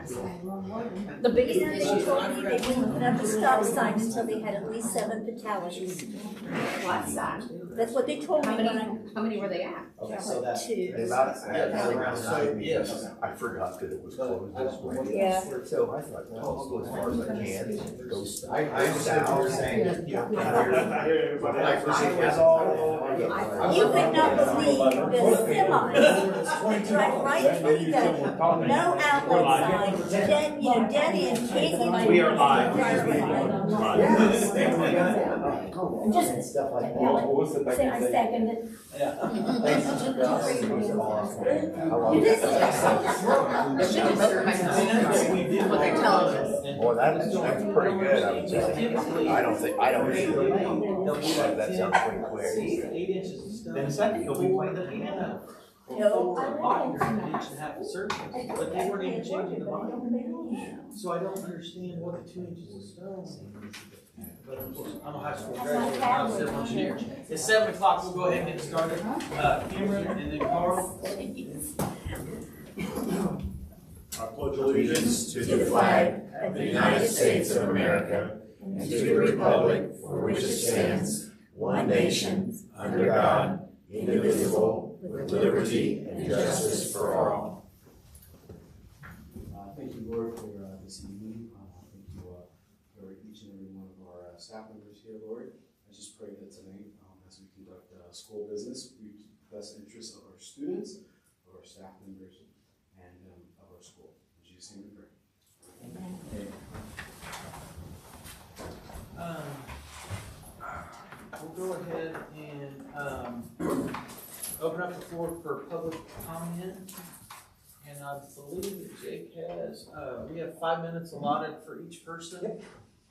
The biggest issue told me they wouldn't put up a stop sign until they had at least 7 fatalities. What's that? That's what they told me when I. How many were they at? Okay, so that. 2. Around So, 9. yes. I forgot that it was closed this way. Yeah. So I thought, well, I'll go as far as I can, go south. I understand what you're saying. Yeah. But I appreciate that. You would not believe the semis drive right through the no outlet sign, dead end, can't We are live. Just Stuff like that. say I second it. There should be better mechanisms. What they're telling us. Boy, that's pretty good, I would say. I don't either. That sounds pretty quick. Then second, you'll be playing the piano. No, The body an inch and a half of surface, but they weren't even changing the body. So I don't understand what the 2 inches of stone. But of course, I'm a high school graduate, I'm a civil engineer. It's 7 o'clock, we'll go ahead and get started. Cameron and then Carl. I pledge allegiance to the flag of the United States of America and to the republic for which it stands, one nation, under God, indivisible, with liberty and justice for all. Thank you, Lord, for this evening. Thank you for each and every one of our staff members here, Lord. I just pray that tonight, as we conduct school business, we keep the best interests of our students, of our staff members, and of our school. In Jesus' name we pray. Amen. We'll go ahead and open up the floor for public comment. And I believe that Jake has, we have 5 minutes allotted for each person. Yep.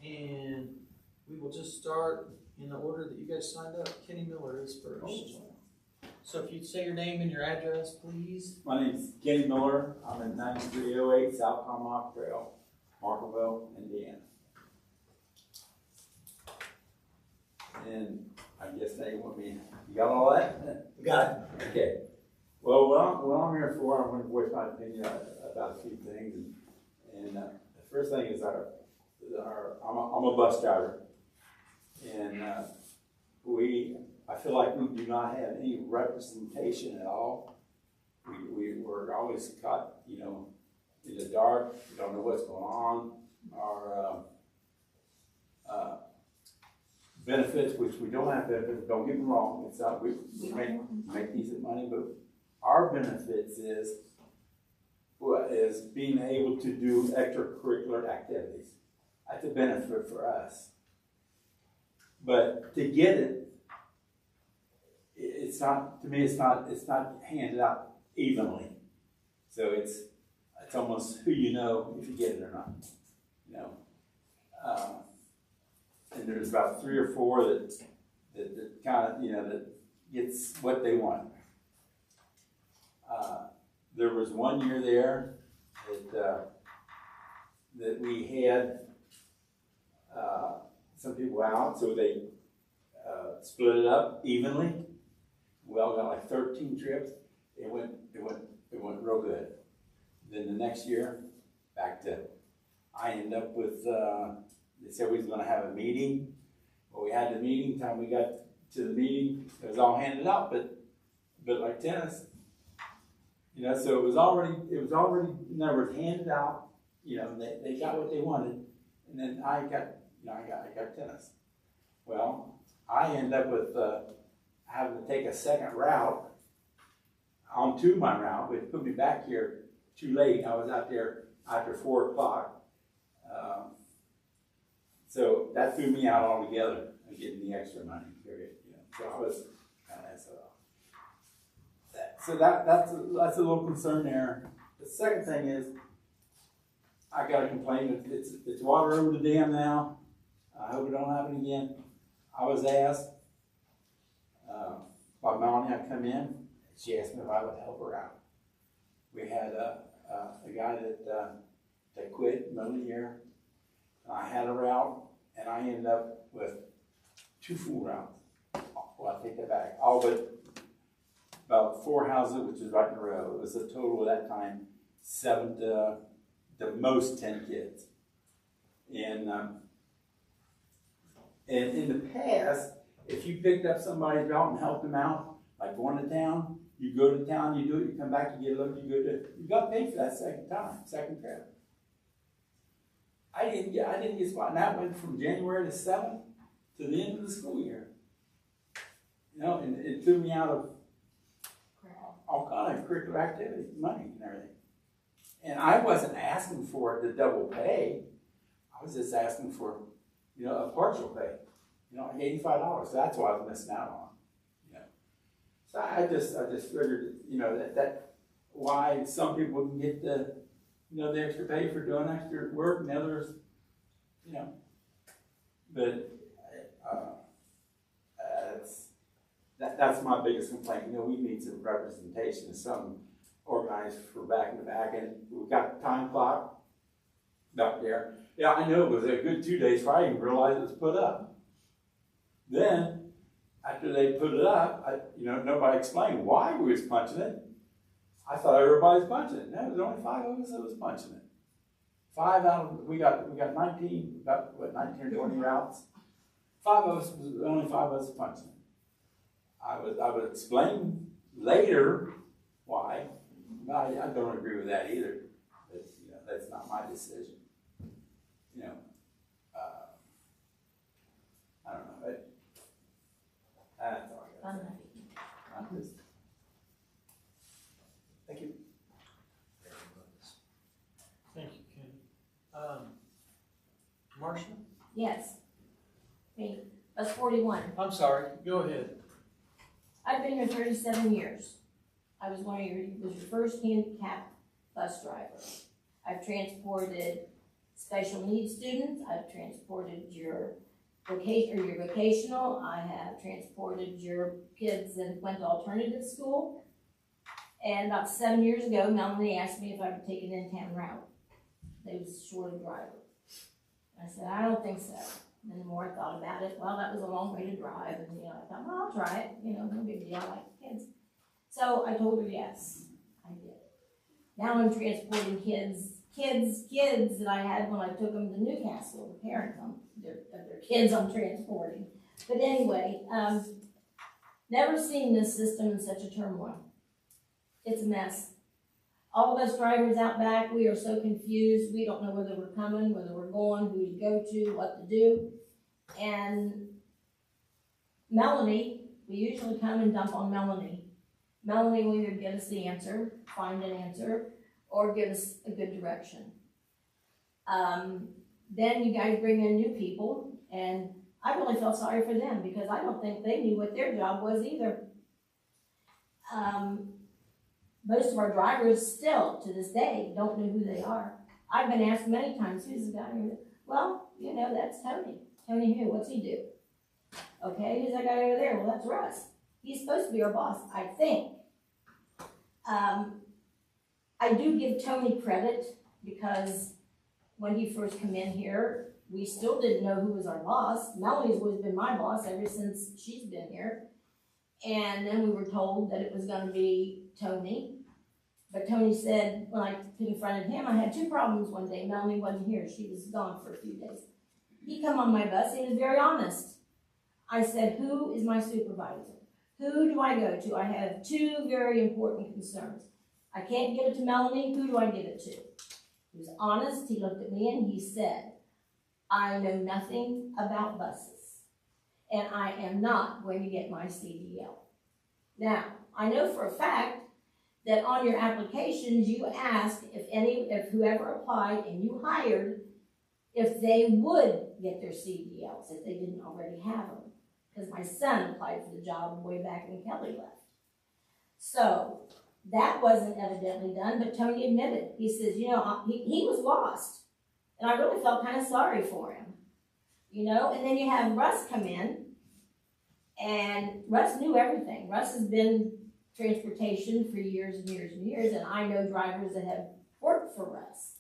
And we will just start in the order that you guys signed up. Kenny Miller is first. So if you'd say your name and your address, please. My name's Kenny Miller. I'm at 9308 South Tomahawk Trail, Markville, Indiana. And I guess they want me, you got all that? Got it. Okay. Well, what I'm here for, I'm going to voice my opinion about a few things. And the first thing is I'm a bus driver. And I feel like we do not have any representation at all. We're always caught, in the dark. We don't know what's going on. Our benefits, which we don't have benefits, don't get me wrong. It's not, we make decent money, but our benefits is being able to do extracurricular activities. That's a benefit for us. But to get it, it's not, to me, it's not handed out evenly. So it's almost who you know if you get it or not. And there's about 3 or 4 that kind of, that gets what they want. There was one year there that we had some people out, so they split it up evenly. We all got like 13 trips. It went real good. Then the next year, I ended up with. They said we was going to have a meeting. Well, we had the meeting. Time we got to the meeting, it was all handed out, but like tennis, so it was already never handed out. They got what they wanted, and then I got tennis. Well, I ended up with having to take a second route onto my route, which put me back here too late. I was out there after 4 o'clock. So that threw me out altogether and getting the extra money, period. So I was kind of so that's a little concern there. The second thing is, I got a complaint. It's water over the dam now. I hope it don't happen again. I was asked by Melanie, I come in. She asked me if I would help her out. We had a guy that quit in the middle of the year. I had a route, and I ended up with 2 full routes. Well, I take that back. All but about 4 houses, which is right in a row. It was a total at that time 7 to the most 10 kids. And in the past, if you picked up somebody's belt and helped them out, like going to town, you go to town, you do it, you come back, you get a look, you got paid for that second trip. I didn't get spot, and that went from January the 7th to the end of the school year. You know, and it threw me out of all kind of curricular activities, money and everything. And I wasn't asking for the double pay. I was just asking for, you know, a partial pay. You know, like $85. That's what I was missing out on. You know. So I just figured, you know, that why some people can get the, you know, the extra pay for doing extra work and others, you know. But that's my biggest complaint. You know, we need some representation and some organized for back in the back, and we've got the time clock back there. Yeah, I know it was a good 2 days before I even realized it was put up. Then, after they put it up, you know, nobody explained why we was punching it. I thought everybody was punching it. No, there was only 5 of us that was punching it. 5 out of, we got 19, about what, 19 or 20 routes. 5 of us, only 5 of us punching it. I would explain later why. I don't agree with that either. But, you know, that's not my decision. You know, I don't know. That's all I got. Thank you. Thank you, Kenny. Marcia? Yes. Me. Bus 41. I'm sorry, go ahead. I've been here 37 years. I was your first handicapped bus driver. I've transported special needs students. I've transported your vocational. I have transported your kids that went to alternative school. And about 7 years ago, Melanie asked me if I would take an in-town route. They was short a driver. I said, I don't think so. And the more I thought about it, well, that was a long way to drive. And, you know, I thought, well, I'll try it. You know, no big deal. I like kids. So I told her yes. I did. Now I'm transporting kids that I had when I took them to Newcastle. The parents, their kids I'm transporting. But anyway, never seen this system in such a turmoil. It's a mess. All of us drivers out back, we are so confused. We don't know whether we're coming, whether we're going, who to go to, what to do. And Melanie, we usually come and dump on Melanie. Melanie will either get us the answer, find an answer, or give us a good direction. Then you guys bring in new people, and I really felt sorry for them because I don't think they knew what their job was either. Most of our drivers still, to this day, don't know who they are. I've been asked many times, who's the guy here? Well, you know, that's Tony. Tony who? What's he do? Okay, who's that guy over there? Well, that's Russ. He's supposed to be our boss, I think. I do give Tony credit because when he first came in here, we still didn't know who was our boss. Melanie's always been my boss ever since she's been here. And then we were told that it was going to be Tony. But Tony said, when I confronted him, I had 2 problems one day. Melanie wasn't here. She was gone for a few days. He come on my bus. He was very honest. I said, who is my supervisor? Who do I go to? I have 2 very important concerns. I can't give it to Melanie. Who do I give it to? He was honest. He looked at me and he said, I know nothing about buses. And I am not going to get my CDL. Now, I know for a fact that on your applications you asked if whoever applied and you hired, if they would get their CDLs, if they didn't already have them. Because my son applied for the job way back when Kelly left. So that wasn't evidently done, but Tony admitted. He says, you know, he was lost. And I really felt kind of sorry for him. You know, and then you have Russ come in, and Russ knew everything. Russ has been transportation for years and years and years, and I know drivers that have worked for Russ.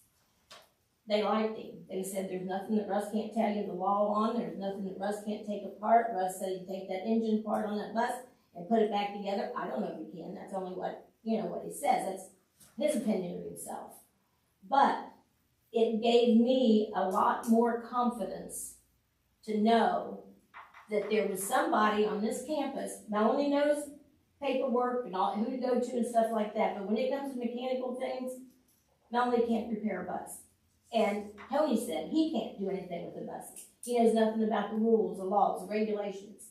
They liked him. They said there's nothing that Russ can't tell you the law on. There's nothing that Russ can't take apart. Russ said he'd take that engine part on that bus and put it back together. I don't know if he can. That's only what, you know, what he says. That's his opinion of himself. But it gave me a lot more confidence to know that there was somebody on this campus, Melanie knows paperwork and all, who to go to and stuff like that, but when it comes to mechanical things, Melanie can't repair a bus. And Tony said he can't do anything with the buses. He knows nothing about the rules, the laws, the regulations.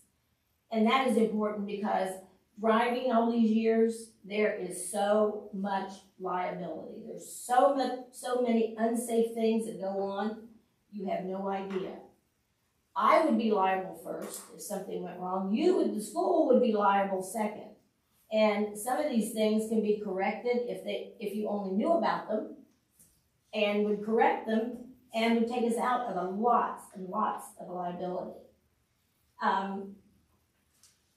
And that is important because driving all these years, there is so much liability. There's so many unsafe things that go on, you have no idea. I would be liable first if something went wrong. The school would be liable second. And some of these things can be corrected if you only knew about them and would correct them and would take us out of lots and lots of liability.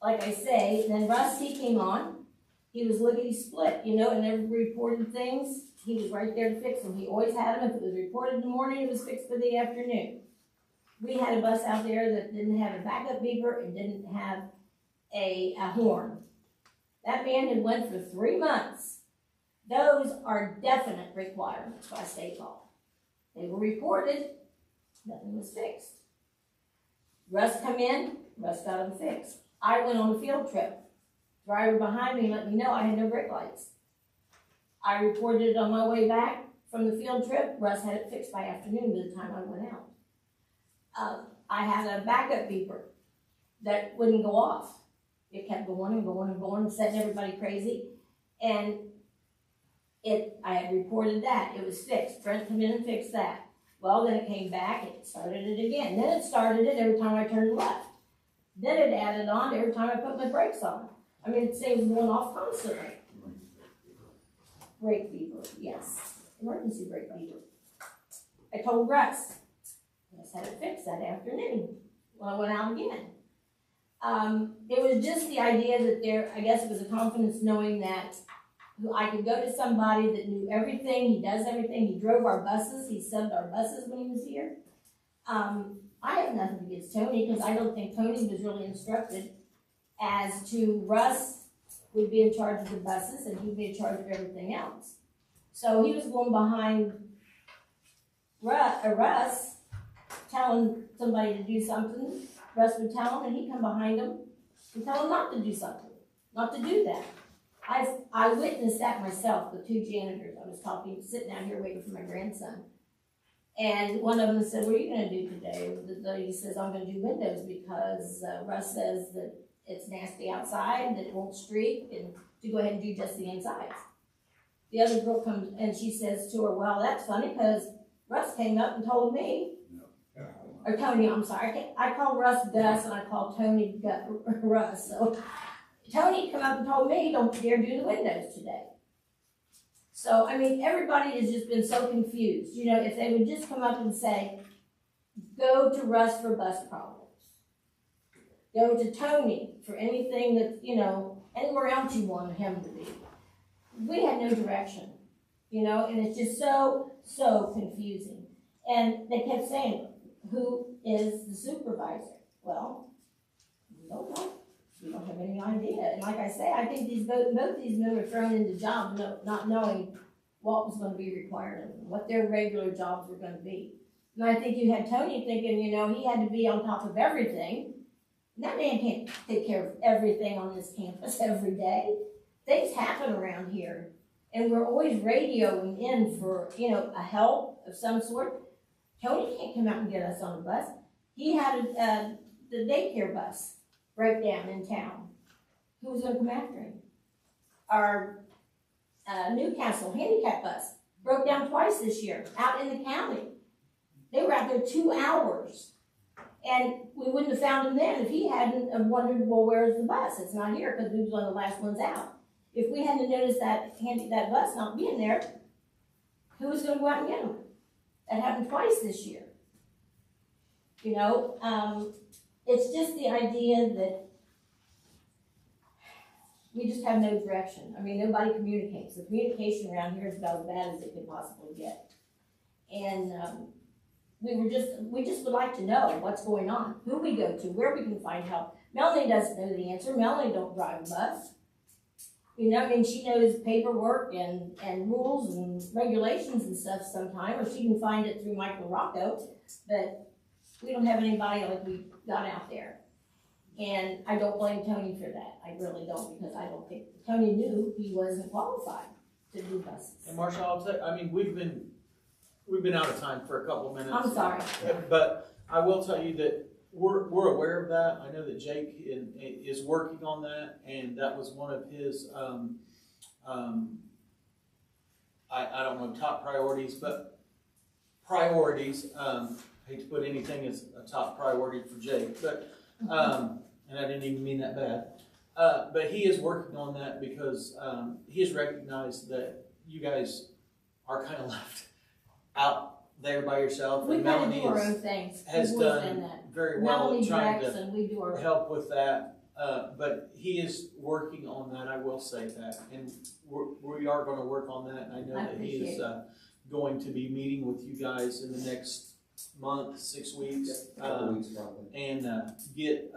Like I say, then Russ, he came on. He was lickety-split, and every reported things, he was right there to fix them. He always had them. If it was reported in the morning, it was fixed for the afternoon. We had a bus out there that didn't have a backup beeper and didn't have a horn. That man had went for 3 months. Those are definite requirements by state law. They were reported, nothing was fixed. Russ come in, Russ got them fixed. I went on a field trip. Driver behind me let me know I had no brake lights. I reported it on my way back from the field trip. Russ had it fixed by afternoon by the time I went out. I had a backup beeper that wouldn't go off. It kept going and going and going, setting everybody crazy. And I had reported that. It was fixed. Brent came in and fixed that. Well, then it came back, it started it again. Then it started it every time I turned left. Then it added on every time I put my brakes on. I mean, it was going off constantly. Brake beeper, yes. Emergency brake beeper. I told Russ. Russ had it fixed that afternoon. Well, I went out again. It was just the idea that I guess it was a confidence knowing that I could go to somebody that knew everything. He does everything. He drove our buses. He subbed our buses when he was here. I have nothing against Tony because I don't think Tony was really instructed as to Russ would be in charge of the buses and he'd be in charge of everything else. So he was going behind Russ, telling somebody to do something. Russ would tell him and he'd come behind him and tell him not to do something, not to do that. I witnessed that myself with 2 janitors. I was sitting out here waiting for my grandson. And one of them said, what are you going to do today? The lady says, I'm going to do windows because Russ says that it's nasty outside, that it won't streak, and to go ahead and do just the insides. The other girl comes and she says to her, well, that's funny because Russ came up and told me, or Tony, I'm sorry, I call Russ Gus and I call Tony Russ. So Tony came up and told me, don't dare do the windows today. So, I mean, everybody has just been so confused. If they would just come up and say, go to Russ for bus problems. Go to Tony for anything that, anywhere else you want him to be. We had no direction, and it's just so confusing. And they kept saying, who is the supervisor? Well, we don't know. We don't have any idea. And like I say, I think both these men were thrown into jobs not knowing what was going to be required of them, what their regular jobs were going to be. And I think you had Tony thinking, he had to be on top of everything. That man can't take care of everything on this campus every day. Things happen around here. And we're always radioing in for, a help of some sort. Tony can't come out and get us on a bus. He had the daycare bus break down in town. Who was going to come after him? Our Newcastle handicap bus broke down twice this year out in the county. They were out there 2 hours. And we wouldn't have found him then if he hadn't wondered, well, where's the bus? It's not here because we was one of the last ones out. If we hadn't noticed that bus not being there, who was going to go out and get him? That happened twice this year. It's just the idea that we just have no direction. I mean, nobody communicates. The communication around here is about as bad as it could possibly get. And we just would like to know what's going on, who we go to, where we can find help. Melanie doesn't know the answer. Melanie don't drive a bus. You know, I mean, she knows paperwork and rules and regulations and stuff sometimes, or she can find it through Michael Rocco, but we don't have anybody like we got out there. And I don't blame Tony for that, I really don't, because I don't think, Tony knew he wasn't qualified to do buses. And Marcia, I'll tell you, I mean, we've been out of time for a couple of minutes. I'm sorry. But I will tell you that we're aware of that. I know that Jake is working on that, and that was one of his, I don't know, top priorities, but priorities, hate to put anything as a top priority for Jake, but, and I didn't even mean that bad. But he is working on that because, he has recognized that you guys are kind of left out there by yourself. We And kind of Melanie do our own things. has We've always done that. very well Melanie trying directs to and we do our. help with that, but he is working on that, I will say that, and we are gonna work on that, and I know I that he is, appreciate going to be meeting with you guys in the next month, 6 weeks, Couple weeks probably. and, get,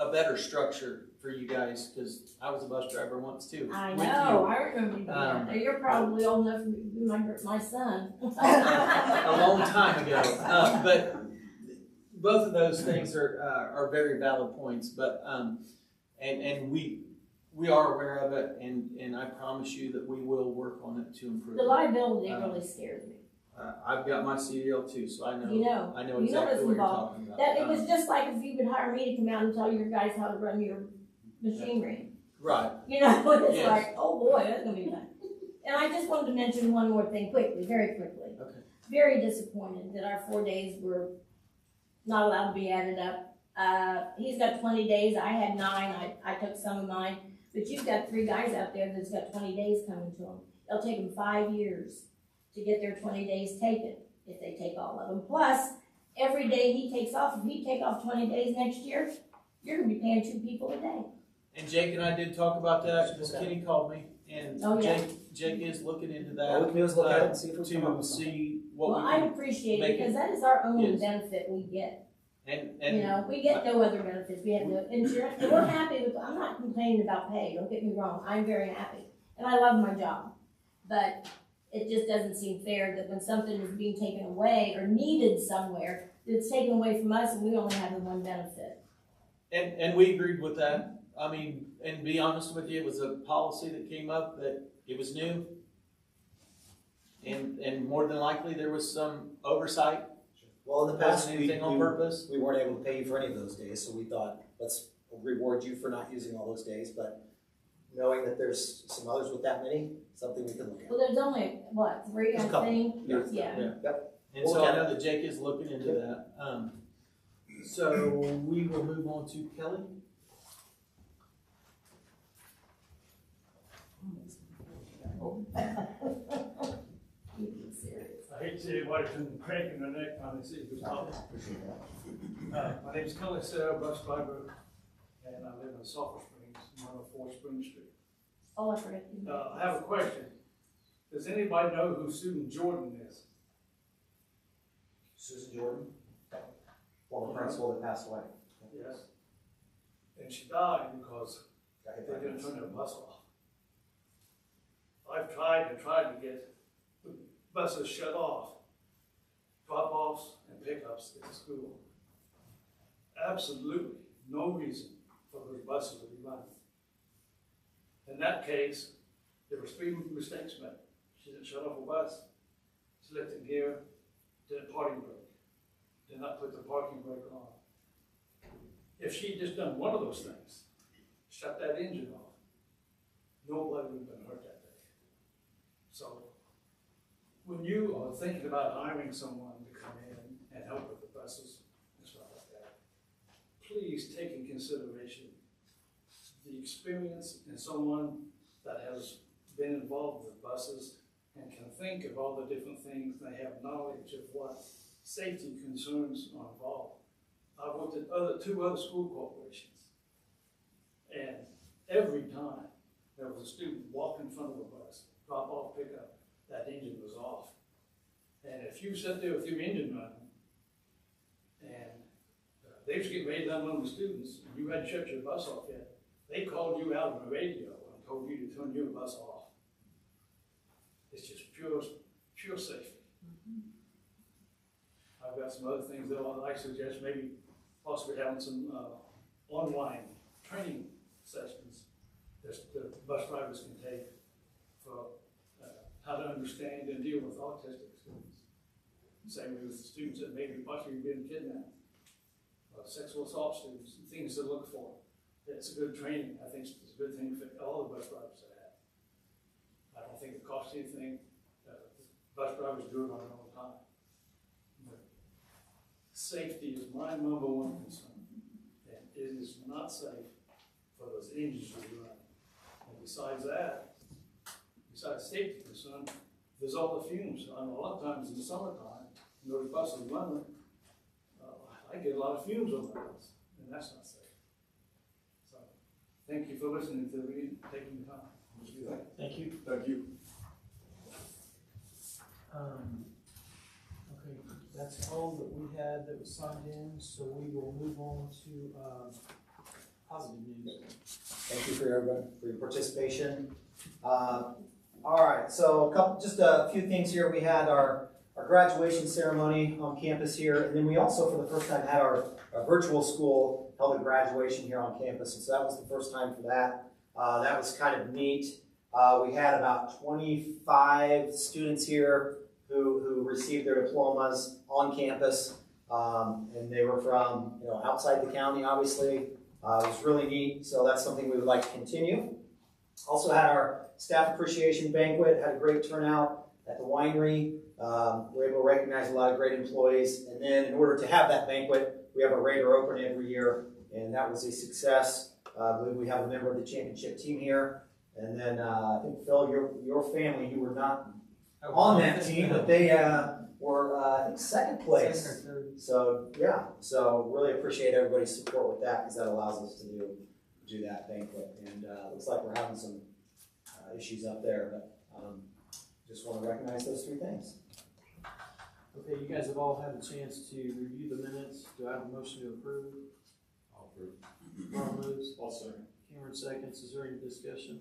a better structure for you guys, cause I was a bus driver once too. I with know, you. I remember you doing that. You're probably old enough to be my son. A long time ago, but both of those things are very valid points, but, and we are aware of it, and I promise you that we will work on it to improve The it. liability really scares me. I've got my CDL too, so I know, You know, I know you know exactly what's what you're involved. talking about. That, it was just like if you would hire me to come out and tell your guys how to run your machinery. Right, You know, it's Yes. like, oh boy, that's gonna be fun. And I just wanted to mention one more thing quickly, very quickly. okay. Very disappointed that our 4 days were not allowed to be added up. He's got 20 days, I had 9, I took some of mine, but you've got 3 guys out there that's got 20 days coming to them. It'll take them 5 years to get their 20 days taken, if they take all of them. Plus, every day he takes off, if he take off 20 days next year, you're gonna be paying 2 people a day. And Jake and I did talk about that, because Kenny called me, and Oh, yeah. Jake is looking into All we that, can do is look at it and see if we can come up to with something. see Well, what we I can, appreciate make it, because that is our only Yes. benefit we get. and, You know, we get no other benefits, we have no insurance, and we're happy with, I'm not complaining about pay, don't get me wrong, I'm very happy, and I love my job. But it just doesn't seem fair that when something is being taken away or needed somewhere, that it's taken away from us and we only have the one benefit. And we agreed with that. I mean, and to be honest with you, it was a policy that came up that it was new. And more than likely, there was some oversight. Well, in the past, Wasn't anything on purpose. we weren't able to pay you for any of those days, so we thought, let's reward you for not using all those days, but knowing that there's some others with that many, something we can look at. Well, there's only, what, 3, There's I a couple. think? Yeah. Yeah. And so I know that Jake is looking into that. So we will move on to Kelly. You be serious. I hate to see anybody from cranking their neck on this issue. My name's Kelly Sarah, bus driver, and I live in Sulphur Springs, 104 Spring Street. Oh, I forgot. I have a question. Does anybody know who Susan Jordan is? Susan Jordan, former principal that passed away. Yes. And she died because Got hit they by a didn't bus. turn their bus off. I've tried to get the buses shut off, drop-offs and pickups at the school. Absolutely no reason for those buses to be running. In that case, there were 3 mistakes made. She didn't shut off a bus, she left in gear, did a parking brake, did not put the parking brake on. If she'd just done one of those things, shut that engine off, nobody would have been hurt that day. So, when you are thinking about hiring someone to come in and help with the buses and stuff like that, please take in consideration the experience in someone that has been involved with buses and can think of all the different things, they have knowledge of what safety concerns are involved. I've worked at 2 other school corporations, and every time there was a student walk in front of a bus, drop off, pick up, that engine was off. And if you sat there with your engine running, and they was getting ready to unload the students, and you hadn't shut your bus off yet, they called you out on the radio and told you to turn your bus off. It's just pure safety. I've got some other things that I'd like to suggest, maybe possibly having some online training sessions that the bus drivers can take for how to understand and deal with autistic students. Same with students that may be possibly being kidnapped, sexual assault students, and things to look for. It's a good training. I think it's a good thing for all the bus drivers to have. I don't think it costs anything. Bus drivers do it on their own time. But safety is my number one concern. And it is not safe for those engines to be running. And besides that, besides safety concern, there's all the fumes. I know a lot of times in the summertime, when those buses running, I get a lot of fumes on my bus, and that's not safe. So, thank you for listening to me, taking the time. Thank you. Thank you. Okay, that's all that we had that was signed in, so we will move on to positive news. Thank you for everyone for your participation. All right, so just a few things here. We had our graduation ceremony on campus here, and then we also, for the first time, had our virtual school held a graduation here on campus, and so that was the first time for that. That was kind of neat. We had about 25 students here who received their diplomas on campus, and they were from outside the county, obviously. It was really neat, so that's something we would like to continue. Also had our staff appreciation banquet, had a great turnout at the winery. We're able to recognize a lot of great employees, and then in order to have that banquet, we have a Raider Open every year, and that was a success. I believe we have a member of the championship team here, and then I think Phil, your family, you were not on that team, but they were I think second place. So yeah, so really appreciate everybody's support with that, because that allows us to do that banquet, and looks like we're having some issues up there, but just want to recognize those three things. Okay, you guys have all had a chance to review the minutes. Do I have a motion to approve? I'll approve. Carl moves. I'll second. Cameron seconds. Is there any discussion?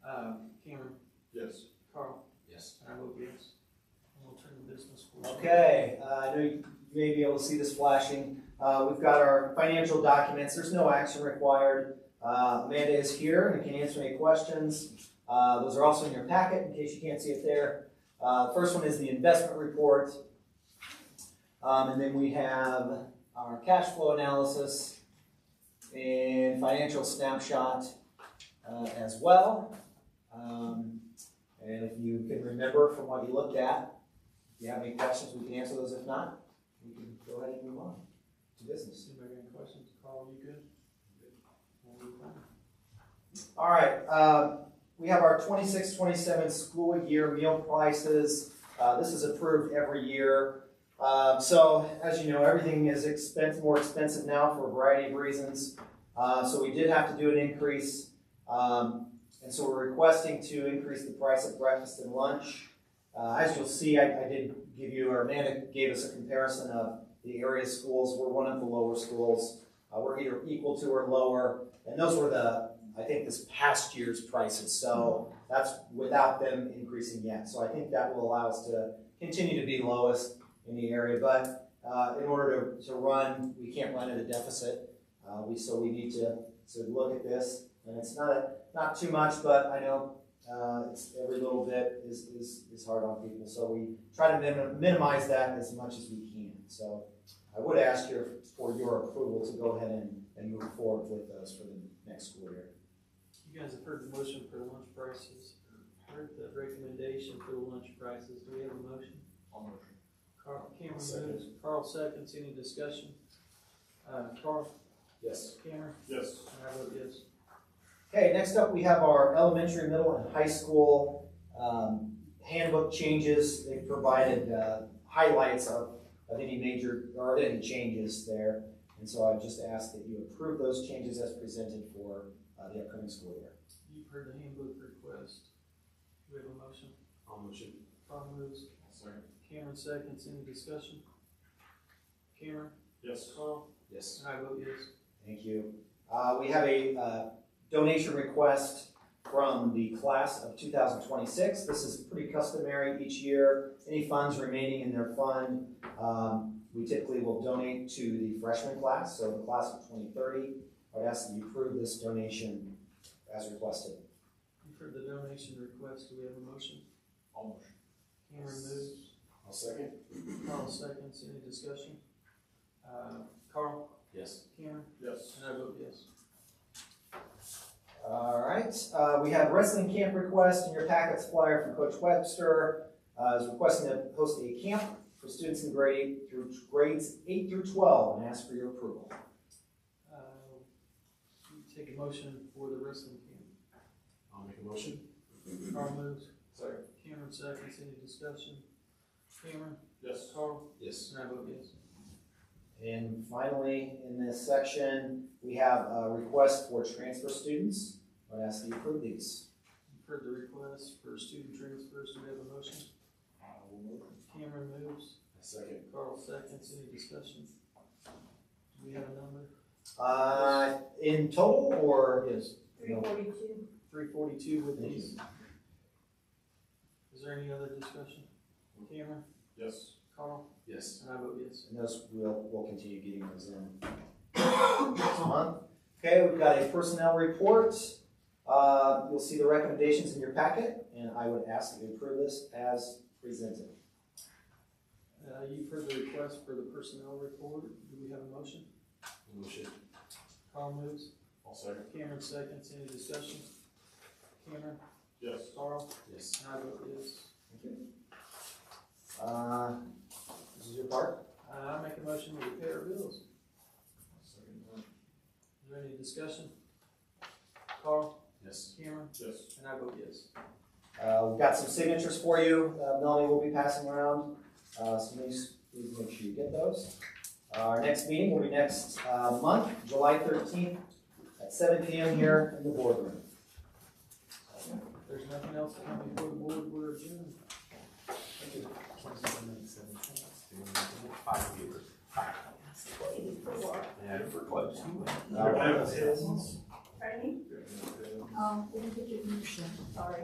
Cameron? Yes. Carl? Yes. I vote yes. And we'll turn to business. Okay, I know you may be able to see this flashing. We've got our financial documents. There's no action required. Amanda is here and can answer any questions. Those are also in your packet in case you can't see it there. The first one is the investment report. And then we have our cash flow analysis and financial snapshot as well. And if you can remember from what you looked at, if you have any questions, we can answer those. If not, we can go ahead and move on to business. Anybody got any questions? Carl, you good? All right. We have our 26-27 school year meal prices. This is approved every year. So as you know, everything is more expensive now for a variety of reasons. So we did have to do an increase. And so we're requesting to increase the price of breakfast and lunch. As you'll see, I did give you, or Amanda gave us a comparison of the area schools. We're one of the lower schools. We're either equal to or lower. And those were I think this past year's prices. So that's without them increasing yet. So I think that will allow us to continue to be lowest in the area. But in order to run, we can't run at a deficit. So we need to look at this. And it's not too much, but I know it's every little bit is hard on people. So we try to minimize that as much as we can. So I would ask for your approval to go ahead and move forward with those for the next school year. You guys have heard the motion for the lunch prices, heard the recommendation for the lunch prices. Do we have a motion? I'll motion. Cameron moves. Carl seconds. Any discussion? Carl? Yes. Cameron? Yes. And I vote yes. Okay, next up we have our elementary, middle, and high school handbook changes. They've provided highlights of any major or any changes there. And so I just ask that you approve those changes as presented for the upcoming school year. You've heard the handbook request. Do we have a motion? I'll motion. Carl moves. Second. Cameron seconds. Any discussion? Cameron? Yes. Carl? Yes. And I vote yes. Thank you. We have a donation request from the class of 2026. This is pretty customary each year. Any funds remaining in their fund, we typically will donate to the freshman class, so the class of 2030. I would ask that you approve this donation as requested. You've heard the donation request, do we have a motion? All motion. Cameron moves, I'll second. Carl seconds, any discussion? Carl, Yes. Cameron, Yes. and I vote yes. All right, we have wrestling camp request in your packets flyer from Coach Webster. Is requesting to host a camp for students in grades 8 through 12 and ask for your approval. Take a motion for the wrestling camp. I'll make a motion. Carl moves, Second. Cameron seconds, any discussion? Cameron, Yes. Carl, Yes. and I vote yes. And finally, in this section, we have a request for transfer students. I would ask that you approve these. You've heard the request for student transfers, do we have a motion? Cameron moves, Second. Carl seconds, any discussion? Do we have a number? In total, or? Yes. 342. 342 with these. Is there any other discussion? Cameron, Yes. Carl, Yes. and I vote yes. And those, we'll continue getting those in next month. Okay, we've got a personnel report. You'll see the recommendations in your packet, and I would ask that you approve this as presented. You've heard the request for the personnel report. Do we have a motion? Motion. Carl moves, I'll second. Cameron seconds, any discussion? Cameron, Yes. Carl, Yes. and I vote yes. Thank you. This is your part. I make a motion to pay our bills. Second. Is there any discussion? Carl, Yes. Cameron, Yes. and I vote yes. We've got some signatures for you. Melanie will be passing around. So please make sure you get those. Our next meeting will be next month, July 13th at 7 p.m. here in the boardroom. If there's nothing else to come before the board, we're adjourned. Thank you. 5 viewers. 5. Yeah, for close. Pardon me? Didn't get your permission, sorry.